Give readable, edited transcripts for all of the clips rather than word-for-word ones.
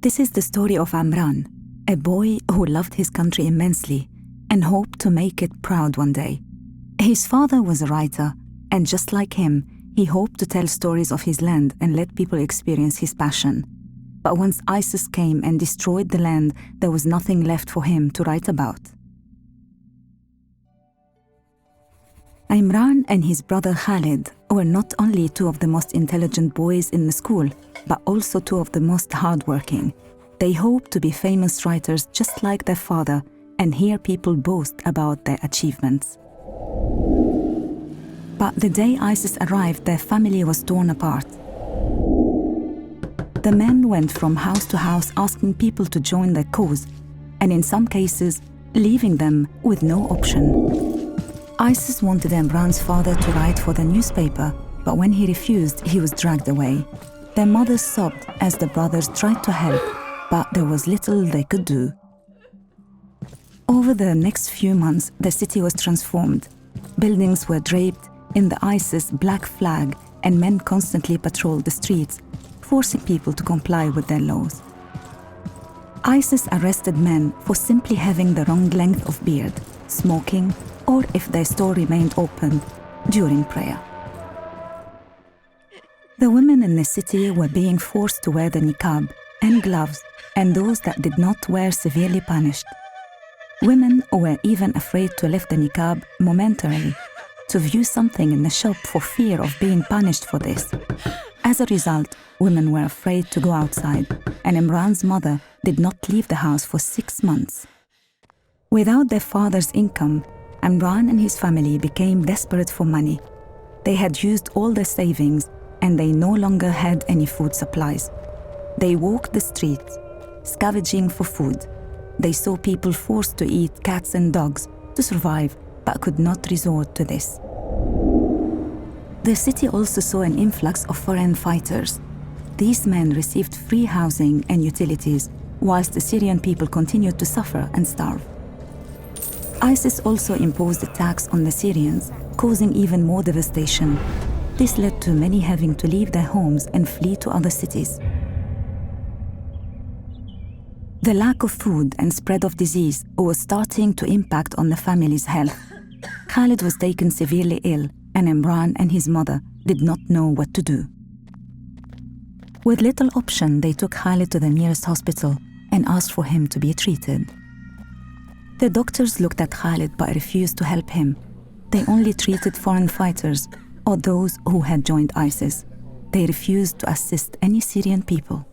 This is the story of Imran, a boy who loved his country immensely and hoped to make it proud one day. His father was a writer, and just like him, he hoped to tell stories of his land and let people experience his passion. But once ISIS came and destroyed the land, there was nothing left for him to write about. Imran and his brother Khalid were not only two of the most intelligent boys in the school, but also two of the most hardworking. They hoped to be famous writers just like their father and hear people boast about their achievements. But the day ISIS arrived, their family was torn apart. The men went from house to house asking people to join their cause, and in some cases, leaving them with no option. ISIS wanted Imran's father to write for the newspaper, but when he refused, he was dragged away. Their mothers sobbed as the brothers tried to help, but there was little they could do. Over the next few months, the city was transformed. Buildings were draped in the ISIS black flag, and men constantly patrolled the streets, forcing people to comply with their laws. ISIS arrested men for simply having the wrong length of beard, smoking, or if their store remained open during prayer. The women in the city were being forced to wear the niqab and gloves, and those that did not wear severely punished. Women were even afraid to lift the niqab momentarily, to view something in the shop for fear of being punished for this. As a result, women were afraid to go outside, and Imran's mother did not leave the house for 6 months. Without their father's income, Imran and his family became desperate for money. They had used all their savings, and they no longer had any food supplies. They walked the streets, scavenging for food. They saw people forced to eat cats and dogs to survive, but could not resort to this. The city also saw an influx of foreign fighters. These men received free housing and utilities, whilst the Syrian people continued to suffer and starve. ISIS also imposed a tax on the Syrians, causing even more devastation. This led to many having to leave their homes and flee to other cities. The lack of food and spread of disease was starting to impact on the family's health. Khalid was taken severely ill, and Imran and his mother did not know what to do. With little option, they took Khalid to the nearest hospital and asked for him to be treated. The doctors looked at Khalid but refused to help him. They only treated foreign fighters or those who had joined ISIS. They refused to assist any Syrian people.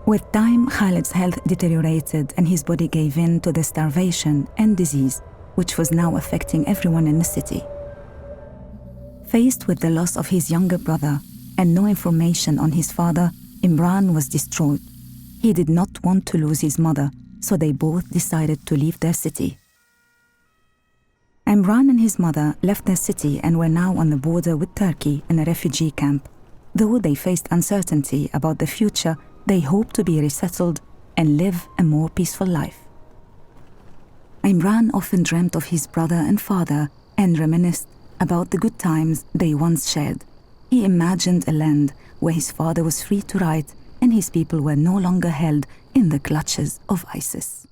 With time, Khalid's health deteriorated and his body gave in to the starvation and disease, which was now affecting everyone in the city. Faced with the loss of his younger brother and no information on his father, Imran was distraught. He did not want to lose his mother, so they both decided to leave their city. Imran and his mother left their city and were now on the border with Turkey in a refugee camp. Though they faced uncertainty about the future, they hoped to be resettled and live a more peaceful life. Imran often dreamt of his brother and father and reminisced about the good times they once shared. He imagined a land where his father was free to write and his people were no longer held in the clutches of ISIS.